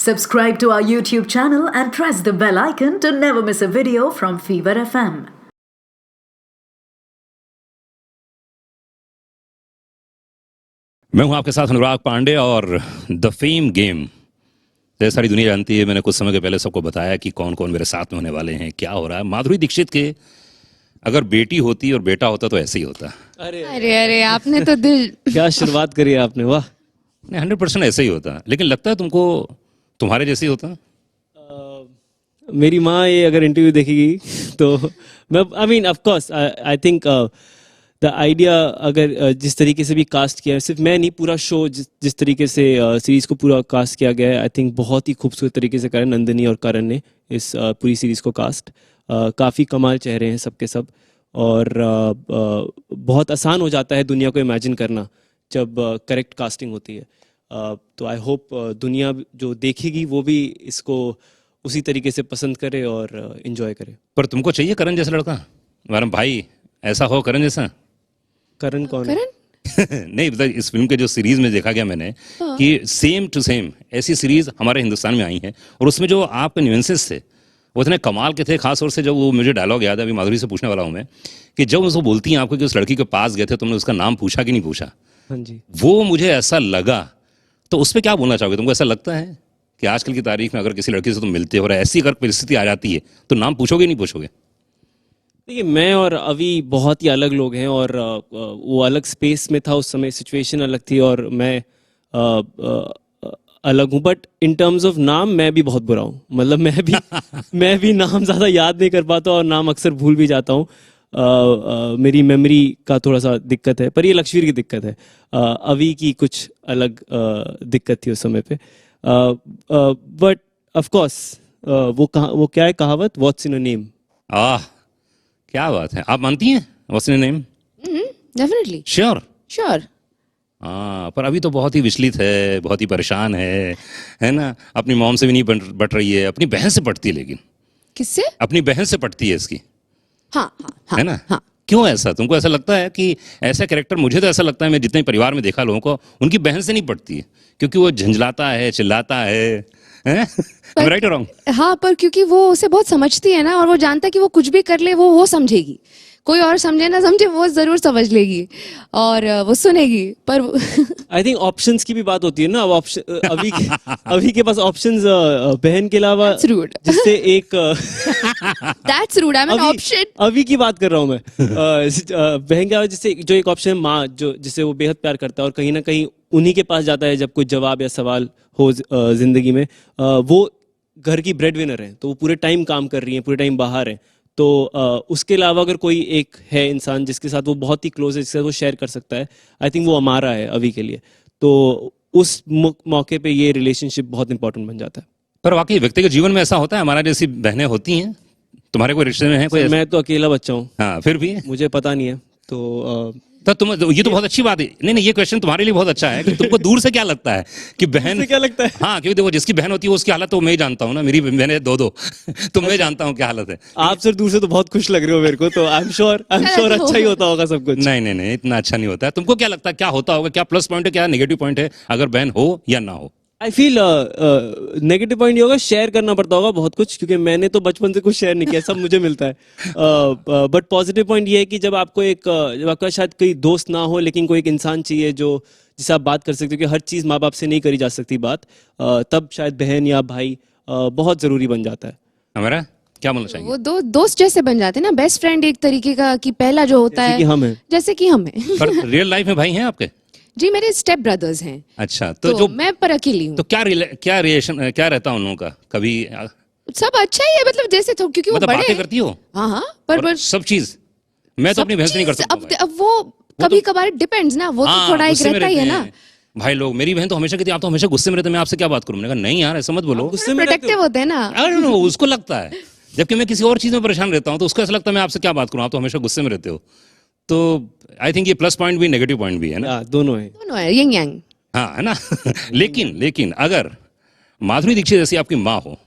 Subscribe to our YouTube channel and press the bell icon to never miss a video from Fever FM. मैं हूं आपके साथ अनुराग पांडे और the fame game जैसे सारी दुनिया जानती है। मैंने कुछ समय के पहले सबको बताया कि कौन कौन मेरे साथ में होने वाले हैं, क्या हो रहा है। माधुरी दीक्षित के अगर बेटी होती और बेटा होता तो ऐसे ही होता। अरे अरे अरे आपने तो दिल क्या शुरुआत करी है आपने, वाह। 100% ऐसे ही होता, लेकिन लगता है तुमको तुम्हारे जैसे ही होता। मेरी माँ ये अगर इंटरव्यू देखेगी तो मैं I mean of course I think the idea अगर जिस तरीके से भी कास्ट किया है, सिर्फ मैं नहीं पूरा शो जिस तरीके से सीरीज को पूरा कास्ट किया गया है, आई थिंक बहुत ही खूबसूरत तरीके से करण नंदिनी और करण ने इस पूरी सीरीज को कास्ट। काफ़ी कमाल चेहरे हैं सबके सब और बहुत आसान हो जाता है दुनिया को इमेजिन करना जब करेक्ट कास्टिंग होती है। तो आई होप दुनिया जो देखेगी वो भी इसको उसी तरीके से पसंद करे और इन्जॉय करे। पर तुमको चाहिए करण जैसा लड़का? हमारा भाई ऐसा हो करण जैसा। करण कौन है? नहीं मतलब इस फिल्म के जो सीरीज में देखा गया मैंने कि सेम टू सेम ऐसी सीरीज हमारे हिंदुस्तान में आई है और उसमें जो आपके न्यूएंसेस थे वो इतने कमाल के थे। खास तौर से जब वो मुझे डायलॉग याद है, अभी माधुरी से पूछने वाला हूँ मैं, कि जब उसको बोलती हैं आपको कि उस लड़की के पास गए थे तुमने उसका नाम पूछा कि नहीं पूछा। हाँ जी। वो मुझे ऐसा लगा। तो उस पर क्या बोलना चाहोगे? तुमको ऐसा लगता है कि आजकल की तारीख में अगर किसी लड़की से तुम मिलते हो और ऐसी अगर परिस्थिति आ जाती है तो नाम पूछोगे नहीं पूछोगे? देखिए, मैं और अभी बहुत ही अलग लोग हैं और वो अलग स्पेस में था उस समय, सिचुएशन अलग थी और मैं अलग हूँ। बट इन टर्म्स ऑफ नाम मैं भी बहुत बुरा हूँ। मतलब मैं भी नाम ज़्यादा याद नहीं कर पाता और नाम अक्सर भूल भी जाता हूँ। मेरी मेमोरी का थोड़ा सा दिक्कत है, पर ये लक्ष्वीर की दिक्कत है। अभी की कुछ अलग दिक्कत थी उस समय पे। बट ऑफ कोर्स वो क्या है कहावत, व्हाट्स इन अ नेम। क्या बात है, आप मानती हैं what's in a name? Definitely sure sure. पर अभी तो बहुत ही विचलित है, बहुत ही परेशान है ना। अपनी मॉम से भी नहीं बट रही है, अपनी बहन से पटती है। लेकिन किससे? अपनी बहन से पटती है इसकी। हाँ हाँ हाँ, है ना? हाँ। क्यों ऐसा? तुमको ऐसा लगता है कि ऐसा कैरेक्टर, मुझे तो ऐसा लगता है, मैं जितने परिवार में देखा लोगों को, उनकी बहन से नहीं पटती है क्योंकि वो झंझलाता है, चिल्लाता है। राइट और रॉन्ग? हाँ, पर क्योंकि वो उसे बहुत समझती है ना और वो जानता है कि वो कुछ भी कर ले वो समझेगी। कोई और समझे ना समझे वो जरूर समझ लेगी और वो सुनेगी। पर आई थिंक ऑप्शंस की भी बात होती है ना। अब ऑप्शन अभी के पास ऑप्शंस बहन के अलावा जिससे एक that's rude. I mean option अभी की बात कर रहा हूँ मैं। बहन के अलावा जिससे जो एक ऑप्शन है माँ, जो जिसे वो बेहद प्यार करता है और कहीं ना कहीं उन्हीं के पास जाता है जब कोई जवाब या सवाल हो जिंदगी में। वो घर की ब्रेड विनर है तो वो पूरे टाइम काम कर रही है, पूरे टाइम बाहर है। तो उसके अलावा अगर कोई एक है इंसान जिसके साथ वो बहुत ही क्लोज है, जिसके साथ वो शेयर कर सकता है, आई थिंक वो हमारा है अभी के लिए। तो उस मौके पे ये रिलेशनशिप बहुत इंपॉर्टेंट बन जाता है। पर वाकई व्यक्तिगत जीवन में ऐसा होता है? हमारा जैसी बहनें होती हैं? तुम्हारे कोई रिश्ते में है कोई? मैं तो अकेला बच्चा हूँ। हाँ, फिर भी मुझे पता नहीं है। तो तुम ये तो बहुत अच्छी बात है। नहीं, ये क्वेश्चन तुम्हारे लिए बहुत अच्छा है कि तुमको दूर से क्या लगता है कि बहन से क्या लगता है? हाँ, क्योंकि देखो जिसकी बहन होती है उसकी हालत तो मैं ही जानता हूँ ना। मेरी बहनें दो तो मैं जानता हूँ क्या हालत है। आप सर दूर से तो बहुत खुश लग रहे हो मेरे को, तो आई एम श्योर अच्छा ही होता होगा सब कुछ। नहीं, इतना अच्छा नहीं होता है। तुमको क्या लगता है क्या होता होगा? क्या प्लस पॉइंट है, क्या नेगेटिव पॉइंट है अगर बहन हो या ना हो? आई फील नेगेटिव पॉइंट ये होगा, शेयर करना पड़ता होगा बहुत कुछ, क्योंकि मैंने तो बचपन से कुछ शेयर नहीं किया, सब मुझे मिलता है। बट पॉजिटिव पॉइंट ये है कि जब आपका शायद कोई दोस्त ना हो लेकिन कोई एक इंसान चाहिए जो जिससे आप बात कर सकते हो, कि हर चीज़ माँ बाप से नहीं करी जा सकती बात, तब शायद बहन या भाई बहुत ज़रूरी बन जाता है। हमारा क्या बोलना चाहिए? वो दोस्त जैसे बन जाते हैं ना, बेस्ट फ्रेंड एक तरीके का, कि पहला जो होता है जैसे कि हम हैं। पर रियल लाइफ में भाई हैं आपके? जी, मेरे स्टेप ब्रदर्स हैं। अच्छा, तो जो मैं पर अकेली हूँ। तो क्या रिलेशन क्या रहता है उन लोगों का? कभी सब अच्छा ही है, मतलब जैसे तो क्योंकि वो बड़े बातें करती हो? हाँ, पर सब चीज मैं तो अपनी बहन से नहीं कर सकता। अब वो कभी कभार डिपेंड्स ना, वो तो थोड़ा एक रहता ही है ना। भाई लोग, मेरी बहन तो हमेशा कहती है आप तो हमेशा गुस्से में रहते, मैं आपसे क्या बात करूं? मैंने कहा नहीं यार ऐसा मत बोलो। गुस्से में प्रोटेक्टिव होते हैं ना। उसको लगता है, जबकि मैं किसी और चीज में परेशान रहता हूँ तो उसको ऐसा लगता है मैं आपसे क्या बात करूं, आप तो हमेशा गुस्से में रहते हो। तो आई थिंक ये प्लस पॉइंट भी नेगेटिव पॉइंट भी है ना। दोनों है यिंग यांग। हाँ, है ना। लेकिन अगर माधुरी दीक्षित जैसी आपकी माँ हो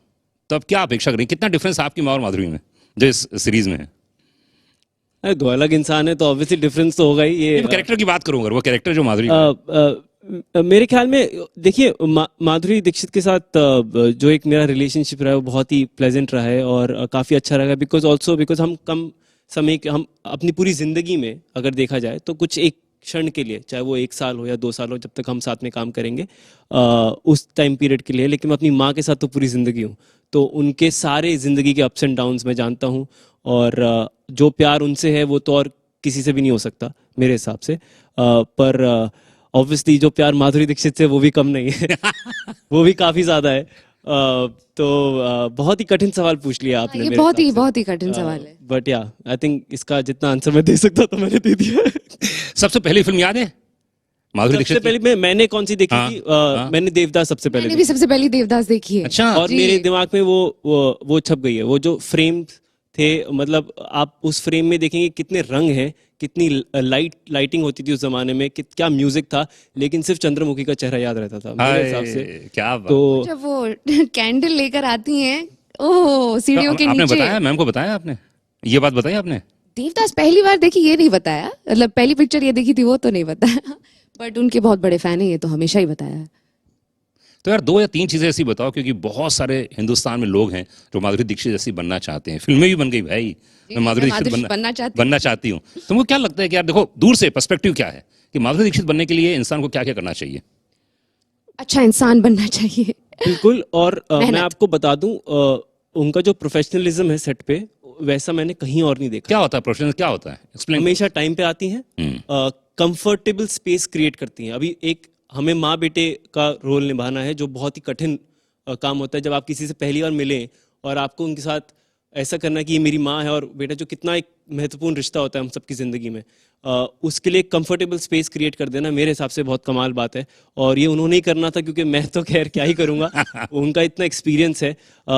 तो अब क्या अपेक्षा करें? कितना डिफरेंस आपकी माँ और माधुरी में जो इस सीरीज में है? दो अलग इंसान है तो ऑब्वियसली डिफरेंस तो होगा ही। ये कैरेक्टर की बात करूंगा, वो कैरेक्टर जो माधुरी मेरे ख्याल में देखिए माधुरी दीक्षित के साथ जो एक मेरा रिलेशनशिप रहा है वो बहुत ही प्लेजेंट रहा है और काफ़ी अच्छा रहा है बिकॉज हम कम समय हम अपनी पूरी ज़िंदगी में अगर देखा जाए तो कुछ एक क्षण के लिए, चाहे वो 1 साल हो या 2 साल हो, जब तक हम साथ में काम करेंगे उस टाइम पीरियड के लिए, लेकिन मैं अपनी माँ के साथ तो पूरी ज़िंदगी हूँ, तो उनके सारे ज़िंदगी के अप्स एंड डाउन्स मैं जानता हूँ और जो प्यार उनसे है वो तो और किसी से भी नहीं हो सकता मेरे हिसाब से, पर ऑब्वियसली जो प्यार माधुरी दीक्षित से वो भी कम नहीं है वो भी काफ़ी ज़्यादा है। तो बहुत ही कठिन सवाल पूछ लिया आपने ये मेरे बहुत हिसाब ही कठिन सवाल है। बट या आई थिंक इसका जितना आंसर मैं दे सकता तो मैंने दे दिया है। सबसे पहली फिल्म याद है माधुरी सबसे दीक्षित की? पहले मैंने कौन सी देखी हाँ, थी? हाँ। मैंने देवदास सबसे पहले मैंने भी सबसे पहली देवदास देखी है। अच्छा। और मेरे दिमाग में वो छप गई है, वो जो फ्रेम थे, मतलब आप उस फ्रेम में देखेंगे कितने रंग हैं, कितनी लाइटिंग होती थी उस जमाने में, क्या म्यूजिक था, लेकिन सिर्फ चंद्रमुखी का चेहरा याद रहता था मेरे हिसाब से। हाय, क्या बात। तो जब वो कैंडल लेकर आती हैं ओह सीढ़ियों के आपने नीचे। बताया, मैम को बताया आपने ये बात बताई आपने? देवदास पहली बार देखी ये नहीं बताया, मतलब पहली पिक्चर ये देखी थी वो तो नहीं बताया, बट उनके बहुत बड़े फैन है ये तो हमेशा ही बताया है। तो यार 2 या 3 चीजें ऐसी बताओ, क्योंकि बहुत सारे हिंदुस्तान में लोग हैं जो माधुरी दीक्षित जैसी बनना चाहते हैं। फिल्में भी बन गई भाई, मैं माधुरी दीक्षित बनना चाहती हूँ। तुमको क्या लगता है कि यार देखो दूर से पर्सपेक्टिव क्या है कि माधुरी दीक्षित बनने के लिए इंसान को क्या क्या करना चाहिए? अच्छा इंसान बनना चाहिए। बिल्कुल। और मैं मेहनत। आपको बता दूं उनका जो प्रोफेशनलिज्म है सेट पे वैसा मैंने कहीं और नहीं देखा। क्या होता है प्रोफेशनल, क्या होता है? एक्सप्लेन। हमेशा टाइम पे आती हैं, कंफर्टेबल स्पेस क्रिएट करती हैं। अभी एक हमें माँ बेटे का रोल निभाना है जो बहुत ही कठिन काम होता है। जब आप किसी से पहली बार मिलें और आपको उनके साथ ऐसा करना कि ये मेरी माँ है और बेटा, जो कितना एक महत्वपूर्ण रिश्ता होता है हम सबकी ज़िंदगी में, उसके लिए कंफर्टेबल स्पेस क्रिएट कर देना मेरे हिसाब से बहुत कमाल बात है। और ये उन्होंने ही करना था, क्योंकि मैं तो खैर क्या ही करूँगा उनका इतना एक्सपीरियंस है।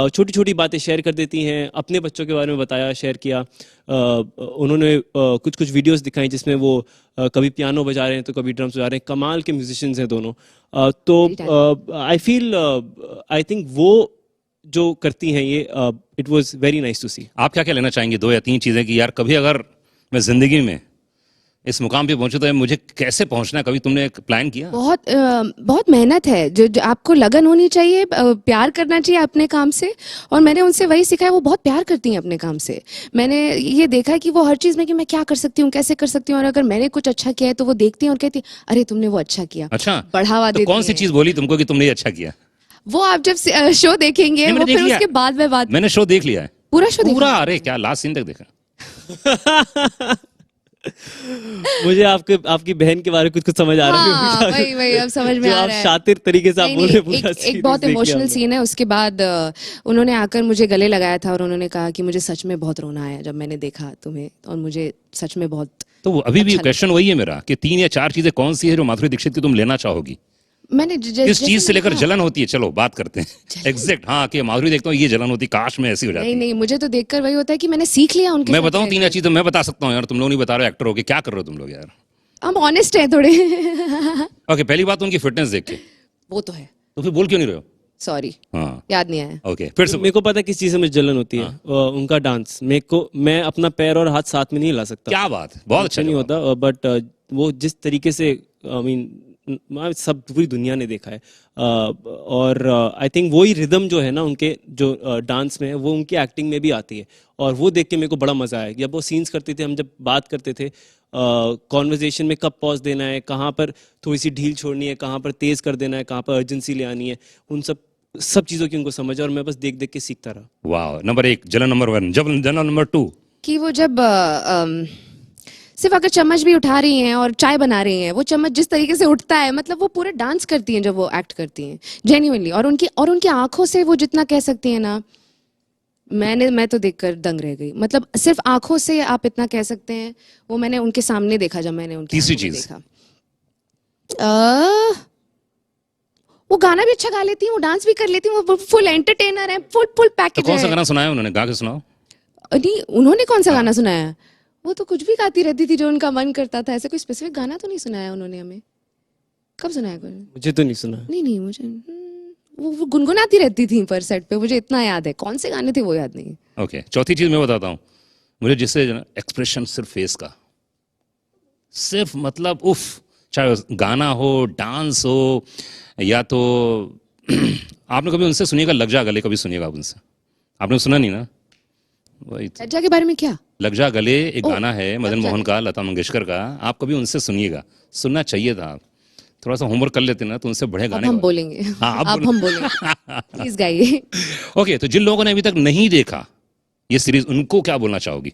छोटी छोटी बातें शेयर कर देती हैं, अपने बच्चों के बारे में बताया, शेयर किया। उन्होंने कुछ कुछ वीडियोस दिखाई जिसमें वो कभी पियानो बजा रहे हैं तो कभी ड्रम्स बजा रहे हैं। कमाल के म्यूजिशियंस हैं दोनों। तो आई थिंक वो जो करती हैं ये, it was very nice to see. आप क्या क्या लेना चाहेंगे 2 या 3 चीजें कि यार कभी अगर मैं जिंदगी में इस मुकाम पे पहुंचूं तो मुझे कैसे पहुंचना है? कभी तुमने एक प्लान किया? बहुत मेहनत है, जो आपको लगन होनी चाहिए, प्यार करना चाहिए अपने काम से। और मैंने उनसे वही सीखा है, वो बहुत प्यार करती हैं अपने काम से। मैंने ये देखा है कि वो हर चीज़ में कि मैं क्या कर सकती हूँ, कैसे कर सकती हूँ, और अगर मैंने कुछ अच्छा किया है तो वो देखती हैं और कहती हैं अरे तुमने वो अच्छा किया। अच्छा, बढ़ावा तो देती कौन सी हैं। चीज बोली तुमको कि तुमने ये अच्छा किया? वो आप जब शो देखेंगे नहीं, मैंने वो देख फिर लिया। उसके बाद में बात, मैंने शो देख लिया है पूरा शो पूरा। देखा। अरे क्या लास्ट सीन तक देखा। मुझे आपकी बहन के बारे में कुछ कुछ समझ आ रहा है। हाँ, वही अब समझ में जो आ आप रहा है। शातिर तरीके से आप नहीं, बोल रहे नहीं, हैं, पूरा एक बहुत series देख इमोशनल लिया सीन है। उसके बाद उन्होंने आकर मुझे गले लगाया था और उन्होंने कहा कि मुझे सच में बहुत रोना आया जब मैंने देखा तुम्हें, और मुझे सच में बहुत। तो वो अभी भी अच्छा क्वेश्चन वही है मेरा कि 3 या 4 चीजें कौन सी है जो माधुरी दीक्षित की तुम लेना चाहोगी? मैंने किस चीज से लेकर जलन होती है? चलो बात करते हैं एग्जैक्ट। हाँ, कि माधुरी देखता हूँ ये जलन होती, काश में ऐसी हो जाती। नहीं, मुझे तो देखकर वही होता है कि मैंने सीख लिया उनके मैं साथ बताऊं रहकर। 3 या चीज तो मैं बता सकता हूँ यार, तुम लोग नहीं बता रहे, एक्टर हो के क्या कर रहे हो तुम लोग यार? हम ऑनेस्ट हैं थोड़े। ओके, पहली बात उनकी फिटनेस देख के। वो तो है, तो फिर बोल क्यों नहीं रहे हो? सॉरी हाँ याद नहीं आया। ओके, फिर से मेरे को पता है किस चीज से मुझे जलन होती है। उनका डांस, मैं अपना पैर और हाथ साथ में नहीं हिला सकता। क्या बात है, बहुत अच्छा नहीं जवाब। होता। बट वो जिस तरीके से, आई मीन, सब पूरी दुनिया ने देखा है। और आई थिंक वही रिदम जो है ना उनके, जो डांस में है, वो उनकी एक्टिंग में भी आती है। और वो देख के मेरे को बड़ा मजा आया। जब वो सीन्स करते थे, हम जब बात करते थे कॉन्वर्जेशन में, कब पॉज देना है, कहाँ पर थोड़ी सी ढील छोड़नी है, कहाँ पर तेज कर देना है, कहाँ पर अर्जेंसी ले आनी है, उन सब चीज़ों की उनको समझ है। और मैं बस देख देख के सीखता रहा। वाह, नंबर 1 जलन, नंबर 1 जलन, नंबर 2 कि वो जब सिर्फ अगर चम्मच भी उठा रही हैं और चाय बना रही हैं, वो चम्मच जिस तरीके से उठता है, मतलब वो पूरे डांस करती हैं जब वो एक्ट करती हैं जेन्युइनली। और उनकी आंखों से वो जितना कह सकती हैं ना, मैं तो देखकर दंग रह गई। मतलब सिर्फ आंखों से आप इतना कह सकते हैं, वो मैंने उनके सामने देखा जब मैंने उनकी तीसरी आंखों में चीज? देखा। वो गाना भी अच्छा गा लेती हैं, वो डांस भी कर लेती हैं, वो फुल एंटरटेनर है, फुल तो पैकेज कौन सा है। गाना सुनाया उन्होंने? गा के सुनाओ। नहीं, उन्होंने कौन सा गाना सुनाया? वो तो कुछ भी गाती रहती थी जो उनका मन करता था। ऐसे कोई स्पेसिफिक गाना तो नहीं सुनाया उन्होंने हमें। कब सुनाया कोई? मुझे तो नहीं सुना। नहीं मुझे वो गुनगुनाती रहती थी पर सेट पे, मुझे इतना याद है। कौन से गाने थे वो याद नहीं। ओके, चौथी चीज मैं बताता हूँ। मुझे जिससे एक्सप्रेशन सिर्फ फेस का, सिर्फ मतलब उफ, चाहे गाना हो, डांस हो, या तो आपने कभी उनसे सुनिएगा लग जा गले, कभी सुनिएगा आप उनसे, आपने सुना नहीं ना? वही तो। लज्जा के बारे में क्या? लग जा गले एक ओ, गाना है मदन लग जा मोहन का, लता मंगेशकर का, आप कभी उनसे सुनिएगा, सुनना चाहिए था। आप थोड़ा सा होमवर्क कर लेते ना तो उनसे बड़े अब गाने हम बोलेंगे। हाँ, अब हम बोलेंगे, प्लीज गाइए। ओके, तो जिन लोगों ने अभी तक नहीं देखा ये सीरीज, उनको क्या बोलना चाहोगी?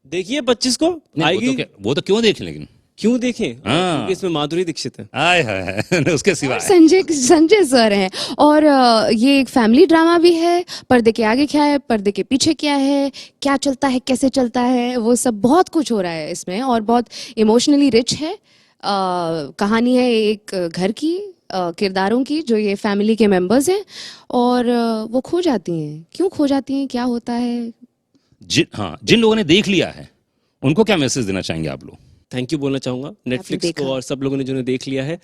देखिए 25 को नहीं, आएगी। वो तो क्यों देखें, लेकिन क्यों देखें? हाँ। क्योंकि इसमें माधुरी दीक्षित है। आय हाय उसके सिवा और संजय सर हैं, और ये एक फैमिली ड्रामा भी है। पर्दे के आगे क्या है, पर्दे के पीछे क्या है, क्या चलता है, कैसे चलता है, वो सब बहुत कुछ हो रहा है इसमें, और बहुत इमोशनली रिच है। कहानी है एक घर की, किरदारों की, जो ये फैमिली के मेंबर्स हैं, और वो खो जाती हैं। क्यों खो जाती हैं, क्या होता है? जिन लोगों ने देख लिया है उनको क्या मैसेज देना चाहेंगे आप लोग? थैंक यू बोलना चाहूंगा नेटफ्लिक्स देखा। को और सब लोगों ने जिन्होंने देख लिया है।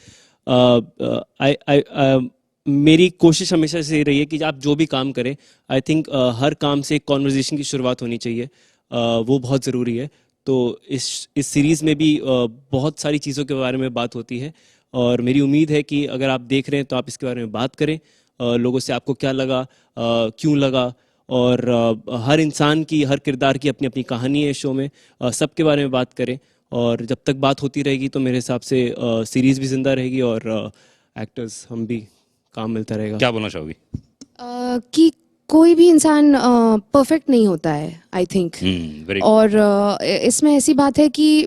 मेरी कोशिश हमेशा से ये रही है कि आप जो भी काम करें, आई थिंक हर काम से एक कॉन्वर्जेशन की शुरुआत होनी चाहिए, वो बहुत ज़रूरी है। तो इस सीरीज़ में भी बहुत सारी चीज़ों के बारे में बात होती है, और मेरी उम्मीद है कि अगर आप देख रहे हैं तो आप इसके बारे में बात करें, लोगों से आपको क्या लगा, क्यों लगा, और हर इंसान की, हर किरदार की अपनी अपनी कहानी है शो में, सबके बारे में बात करें। और जब तक बात होती रहेगी तो मेरे हिसाब से सीरीज़ भी जिंदा रहेगी, और एक्टर्स हम भी काम मिलता रहेगा। क्या बोलना चाहोगी? कि कोई भी इंसान परफेक्ट नहीं होता है, आई थिंक। वेरी और इसमें ऐसी बात है कि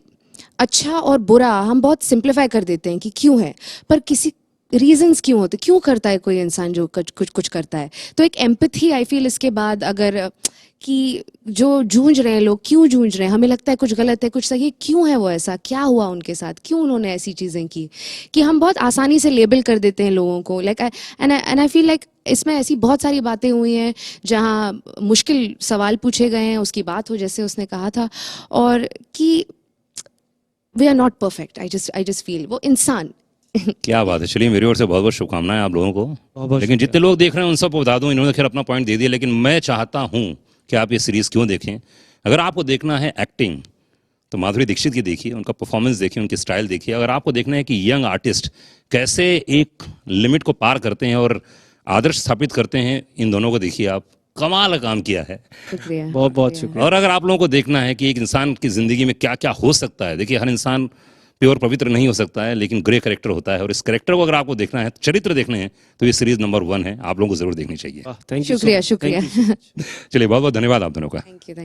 अच्छा और बुरा हम बहुत सिंप्लीफाई कर देते हैं कि क्यों है, पर किसी रीजंस क्यों होते, क्यों करता है कोई इंसान जो कुछ करता है। तो एक एम्पैथी आई फील इसके बाद, अगर कि जो जूझ रहे हैं लोग, क्यों जूझ रहे हैं, हमें लगता है कुछ गलत है, कुछ सही है, क्यों है वो ऐसा, क्या हुआ उनके साथ, क्यों उन्होंने ऐसी चीज़ें की, कि हम बहुत आसानी से लेबल कर देते हैं लोगों को। Like and I feel like इसमें ऐसी बहुत सारी बातें हुई हैं जहाँ मुश्किल सवाल पूछे गए हैं, उसकी बात हो जैसे उसने कहा था, और कि we are not perfect. I just feel वो इंसान। क्या बात है। चलिए, मेरी ओर से बहुत बहुत शुभकामनाएं आप लोगों को। बहुत लेकिन जितने लोग देख रहे हैं उन सबको बता दूं, इन्होंने खैर अपना पॉइंट दे दिया, लेकिन मैं चाहता हूं कि आप ये सीरीज क्यों देखें। अगर आपको देखना है एक्टिंग तो माधुरी दीक्षित की देखिए, उनका परफॉर्मेंस देखिए, उनकी स्टाइल देखिए। अगर आपको देखना है कि यंग आर्टिस्ट कैसे एक लिमिट को पार करते हैं और आदर्श स्थापित करते हैं, इन दोनों को देखिए आप। कमाल का काम किया है, शुक्रिया, बहुत बहुत शुक्रिया। और अगर आप लोगों को देखना है कि एक इंसान की जिंदगी में क्या क्या हो सकता है, देखिए हर इंसान प्योर पवित्र नहीं हो सकता है, लेकिन ग्रे कैरेक्टर होता है, और इस कैरेक्टर को अगर आपको देखना है, चरित्र देखने हैं, तो ये सीरीज नंबर 1 है, आप लोगों को जरूर देखनी चाहिए। थैंक यू, शुक्रिया, शुक्रिया। चलिए, बहुत बहुत धन्यवाद आप दोनों का। Thank you.